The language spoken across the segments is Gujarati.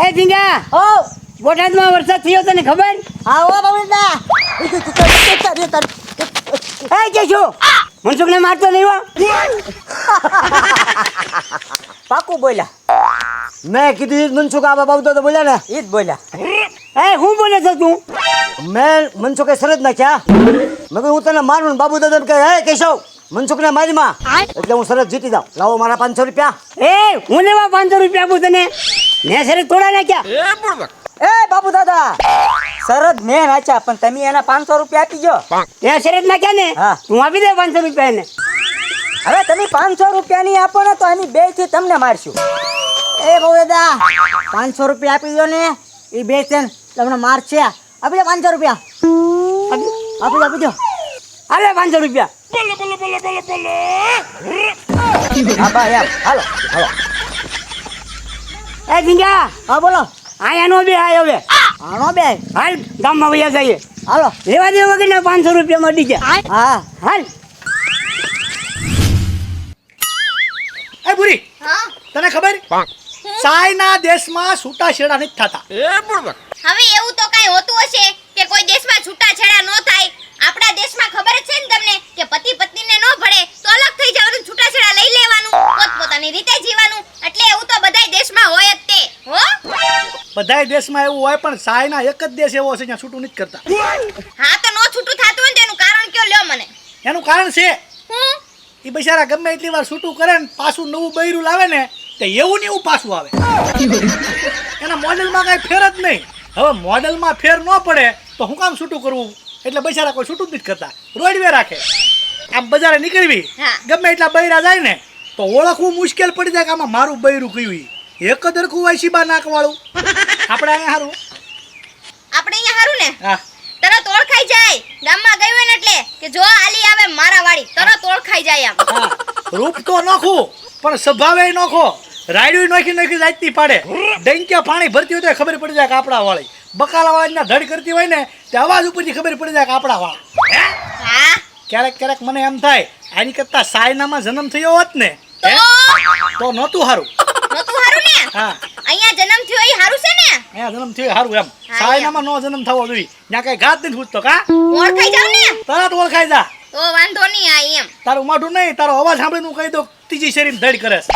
એ ઝીંગા ઓ બોટાદમાં વરસાદ થયો તને ખબર? હા ઓ બાબુદા એ કેશુ મનસુખને મારતો નહીં હો. પાકું બોલ્યા મેં કીધું ઈ જ મનસુખ આ બાબુ તો બોલ્યા ને ઈ જ બોલ્યા એ હું બોલે છો તું? મેં મનસુખે શરત નાખ્યા મેં કીધું હું તને મારું ને બાબુ દાદા કહે હે કેશવ મનસુખને મારીમાં એટલે હું શરત જીતી જાઉં લાવો મારા 500 રૂપિયા. એ હું લેવા 500 રૂપિયા આપું તને? મેં શરત તોડા નાખ્યા. એ બાબુ દાદા શરત મેં નાખ્યા પણ તમે એના 500 રૂપિયા આપી જો. ત્યાં શરત નાખ્યા ને હા. તું આપી દે 500 રૂપિયા એને. હવે તમે 500 રૂપિયા નહીં આપો ને તો અમે બે થી તમને મારશું. એ બહુ દાદા 500 રૂપિયા આપી દો ને એ બે છે ને તમને મારશે. આપી દો 500 રૂપિયા આપી દો હાલે 500 રૂપિયા. હા બા એમ હાલો હાલો. એ ઝીંગા હા બોલો આયાનો બે આયો હવે આનો બે હાલ ગામમાં વયા જઈએ. હાલો લેવા દેવા વગરના 500 રૂપિયા મળી ગયા. હા હાલ. એ બુરી તને ખબર ચાઇના દેશમાં છૂટાછેડા નથી થતા. હવે એવું તો કઈ હોતું હશે કે કોઈ દેશમાં છૂટાછેડા ન થાય. આપણા દેશમાં ખબર જ છે ને તમને કે પતિ પત્નીને ન ભળે તો અલગ થઈ જવાનું, છૂટાછેડા લઈ લેવાનું, પોતપોતાની રીતે જીવવાનું. એટલે એવું તો બધાય દેશમાં હોય જ તે હો. બધાય દેશમાં એવું હોય પણ ચાઇના એક જ દેશ એવો છે જ્યાં છૂટું નથી કરતા. હા તો નો છૂટું થતું હોય ને તેનું કારણ કયો લ્યો મને. એનું કારણ છે હું એ બિચારા ગમે એટલી વાર છૂટું કરે ને પાછું નવું બૈરું લાવે ને તો એવું ને એવું પાછું આવે. એના મોડેલમાં કાંઈ ફેર જ નહીં. હવે મોડેલમાં ફેર ન પડે તો હું કામ છૂટું કરવું? એટલે બિચારા કોઈ છૂટું જ નથી કરતા, રોડવે રાખે. આમ બજારે નીકળવી હા. ગમે એટલા બૈરા જાય ને તો ઓળખવું મુશ્કેલ પડી જાય કે આમાં મારું બૈરું કયું ઈ. એક જ હરખું હોય શીબા નાકવાળું. આપણે અહીંયા સારું આપણે અહીંયા હારું ને હા તરત ઓળખાઈ જાય. ગામમાં ગઈ હોય ને એટલે કે જો આલી આવે મારા વાળી તરત ઓળખાઈ જાય આમ. હા રૂપ તો નોખું પણ સ્વભાવે નોખો. રાયડું નોખી જાતની પાડે. ડંક્યા પાણી ભરતી હોય તો ખબર પડી જાય કે આપણા વાળી. બકાલા વાળા ધડ કરતી હોય ને તે અવાજ ઉપરથી ખબર પડી જાય કે આપણા વાળા. હા ક્યારેક મને એમ થાય આની કરતા સાયનામાં જન્મ થયો હોત ને હે, તો નહોતું સારું. નતું હારું ને હા અહીંયા જન્મ થયો એ હારું છે ને. અહીંયા જન્મ થયો સારું એમ. હા, સાયનામાં નો જન્મ થવો જોઈએ. ત્યાં કઈ ઘાત નથી પૂછતો કા ઓળખાઈ જાવ ને તરત ઓળખાઈ જા. તો વાંધો નહીં. આ એમ તારું માઠું નહીં, તારો અવાજ સાંભળીને હું કહી દઉં ત્રીજી શેરી ધડ કરે છે.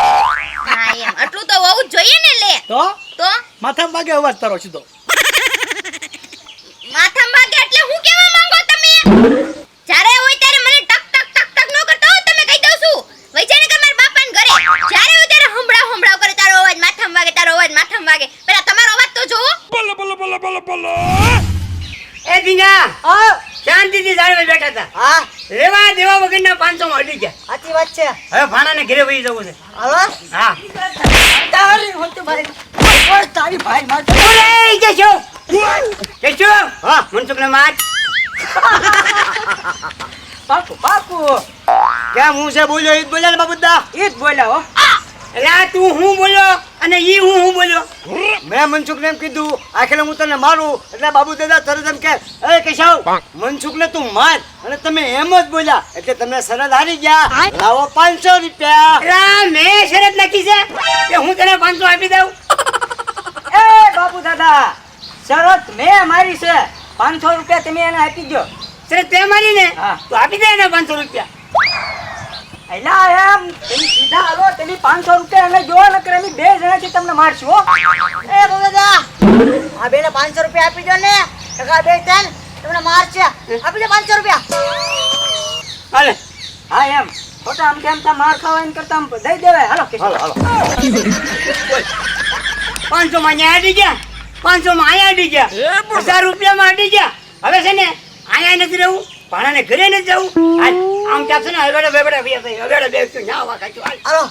હા એમ આટલું તો હોવું જ જોઈએ ને. લે તો તો માથામાં વાગે અવાજ તારો સીધો. માથામાં વાગે એટલે હું કેવા માંગો તમે? જ્યારે હોય ત્યારે મને ટક ટક ટક ટક નો કરતા હો. તમે કહી દઉં છું વૈજયને કર મારા બાપાને ઘરે જ્યારે હોય ત્યારે હંભળાવ કરે તારો અવાજ માથામાં વાગે, તારો અવાજ માથામાં વાગે. પેલા તમારો અવાજ તો જોવો. એ ઝીંગા શાંતિથી ઝાડવે બેઠા હતા. હા લેવા દેવા વગરના 500 માં અડી ગયા. સાચી વાત છે. હવે ભાણાને ઘરે વહી જવું છે. હાલો હા તારી હોતી મારી તારી ભાઈ માર ઓલે કેશુ કેશુ હા મનસુખને માર. પાકું પાકું કેમ હું છે બોલ્યો ઈ જ બોલ્યા ને બાબુ દાદા. ઈ જ બોલ્યા હો. એટલે આ તું હું બોલ્યો અને ઈ હું બોલ્યો. મેં મનસુખને એમ કીધું આખરે હું તને મારું એટલે બાબુ દાદા તરત એમ કે એ કેશવ મનસુખને તું માર અને તમે એમ જ બોલ્યા એટલે તમે શરત હારી ગયા. લાવો 500 રૂપિયા. એલા મેં શરત નાખી છે કે હું તને 500 આપી દઉં. એ બાપુ દાદા શરત મેં મારી છે. 500 રૂપિયા તમે એને આપી દો. શરત તે મારી ને હા. તો આપી દે એને 500 રૂપિયા. એલા એમ તમે સીધા હાલો. તમે 500 રૂપિયા એને જો નકર અમે બે જણાથી તમને મારશું હો. એ બહુ દાદા આ બેને 500 રૂપિયા આપી દો ને ટકા બે ત્રણ તમને મારશે. આપી દો 500 રૂપિયા. હાલે હા એમ ખોટા આમ કેમ તા માર ખાવા એમ કરતા આમ દઈ દેવાય. હાલો હાલો હાલો 500 માં અહીંયા અડી ગયા, 500 માં અહીંયા અડી ગયા, 1000 રૂપિયામાં અડી ગયા. હવે છે ને અહીંયા નથી રહેવું, ભાણાને ઘરે નથી જવું. હાલ આમ ચાપશે ને હવેડે બેબડે બેસતું ના વાખાતું. હાલ હાલો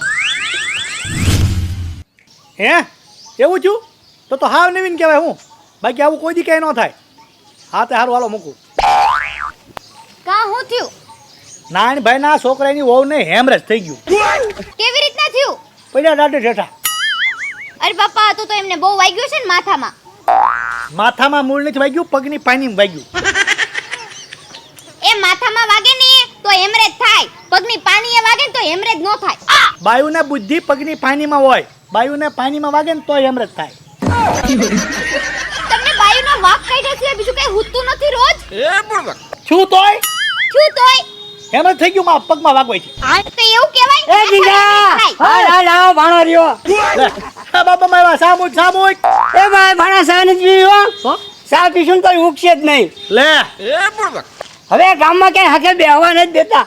હે એવું થયું તો હાવ નવીન કહેવાય. હું બાકી આવું કોઈ દી ક્યાંય ન થાય. હા તે સારું હાલો મૂકું. કા હું થયું? નાનભાઈના છોકરાની વહુને હેમરેજ થઈ ગયું. કેવી રીતના થયું? પડ્યા દાડે ઠેઠા. અરે બાપા તો એમને બહુ વાગ્યું છે ને માથામાં. માથામાં મૂળ નથી વાગ્યું, પગની પાનીમાં વાગ્યું. એ માથામાં વાગે ને તો હેમરેજ થાય, પગની પાણીએ વાગે ને તો હેમરેજ ન થાય. બાયુને બુદ્ધિ પગની પાનીમાં હોય, બાયુને પાનીમાં વાગે ને તો હેમરેજ થાય. તમને બાયુનો વાક કાઢ્યા સિવાય બીજું કઈ હુતું નથી રોજ શું તોય શું તોય એમ જ થઈ ગયું મારા પગમાં વાગવાય છે તો એવું કહેવાય એ જીજા હાલ હાલ આવો ભાણો રહ્યો લે આ બાપા મારા સામુજ એ ભાઈ ભાણા સા નથી પીવો તો સા પીશું તો ઉગશે જ નહીં લે હવે ગામમાં ક્યાંય હકે બેહવા નથી દેતા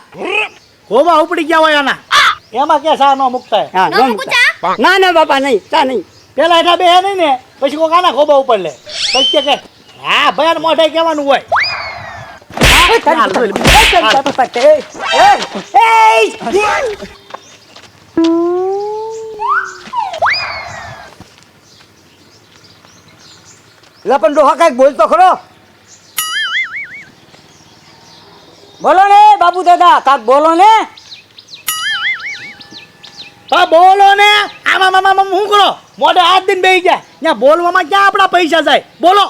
ગોબા ઉપડી ગયા હોય આના એમાં કે સા નો મુકતા હે. હા ન ન મૂકું ચા? ના ના બાપા નહીં ચા નહીં પેલા એના બે નહીં ને પછી કોક આના ગોબા ઉપર લે પછી કે હા ભયાન મોઢે કહેવાનું હોય એટલે પણ ડોહા કાંઈક બોલતો ખરો. બોલો ને બાબુ દાદા કાક બોલો ને. હા બોલો ને આમાં મામા હું કરો મોઢે હાથ દઈને બેસી જાય ત્યાં બોલવામાં ક્યાં આપણા પૈસા જાય બોલો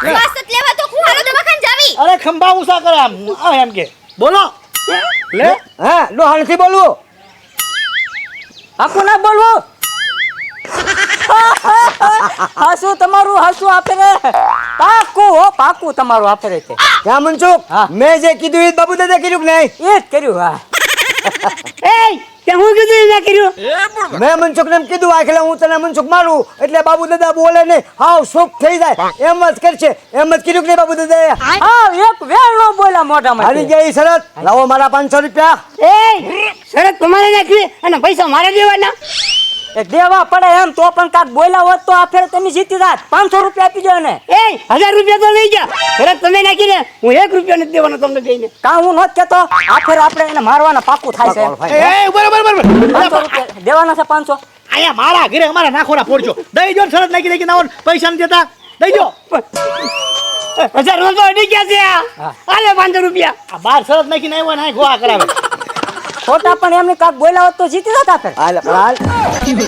શ્વાસ લેવા તો હું હાલો દવાખાને જાવી અરે ખંભા ઊંચા કરે આમ એમ કે બોલો લે હા ડોહા નથી બોલવું. આખું ના બોલવું. હાસુ તમારું હાસુ આપે રે પાકું હો પાકું તમારું આપે રે તે ક્યાં મનસુખ હા. મેં જે કીધું એ જ બાબુ દાદા કર્યું કે નહીં? એ જ કર્યું હા. એ તે હું કીધું એ ના કર્યું મેં મનસુખને એમ કીધું આખલે હું તને મનસુખ મારું એટલે બાબુ દાદા બોલે નહીં હાવ સુખ થઈ જાય એમ જ કરશે એમ જ કર્યું કે નહીં બાબુ દાદા? હા એક વેળ નો બોલ્યા મોઢામાં આવી ગયા ઈ શરત લાવો મારા 500 રૂપિયા. એ શરત તમારે નાખવી અને પૈસા મારે દેવાના એ દેવા પડે એમ તો પણ કાક બોલ્યા હોત તો આ ફેર તમે જીતી જાત 500 રૂપિયા આપી દો ને. એ 1000 રૂપિયા તો લઈ જા શરત તમે નાખી ને હું 1 રૂપિયા નથી દેવાનો તમને બેયને કા હું નત કેતો આ ફેર આપણે એને મારવાના પાકું થાય છે. એ બરાબર 500 રૂપિયા દેવાના છે 500. અહીંયા મારા ઘરે અમારા નાખોરા ફોડજો દઈ જો શરત નાખી નાખી નાવો પૈસા નથી દેતા દઈ જો 1000 નો તો અડી ગયા છે આ હાલે 500 રૂપિયા આ બાર શરત નાખીને આવ્યો ને ગોળા કરાવે ખોટા પણ એમને કાક બોલ્યા હોત તો જીતી જાત આ ફેર. હાલ હાલ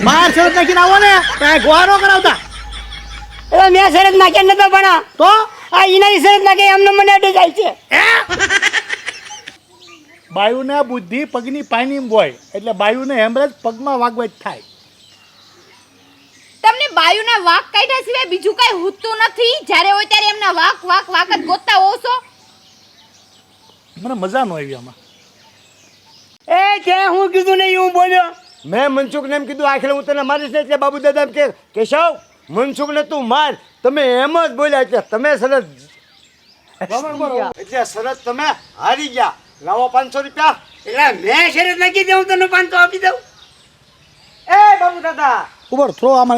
બાર શરત નાખીને આવો ને ત્યાં ગોળા ન કરાવતા એટલે મેં શરત નાખ્યા નતો પણ તો આ ઈનાની શરત નાખે એમને મને અડી જાય છે બાયુને બુદ્ધિ પગની પાની હોય એટલે બાયુને હેમરેજ પગમાં વાગવા જ થાય તમને બાયુના વાક કાઢ્યા સિવાય બીજું કઈ હુતું નથી જ્યારે હોય ત્યારે એમના વાક વાક વાક જ ગોતતા હોવ છો મને મજા ન આવી આમાં એ કે હું કીધું નહીં હું બોલ્યો મેં મનસુખને એમ કીધું આખલે હું તને મારીશ ને એટલે બાબુ દાદા એમ કે કેશવ મનસુખને તું માર તમે એમ જ બોલ્યા એટલે તમે શરત એટલે શરત તમે હારી ગયા લાવો 500 રૂપિયા. એટલે મેં શરત નાખી દઉં તને 500 આપી દઉં એ બાબુ દાદા ઉપર થ્રો આમાં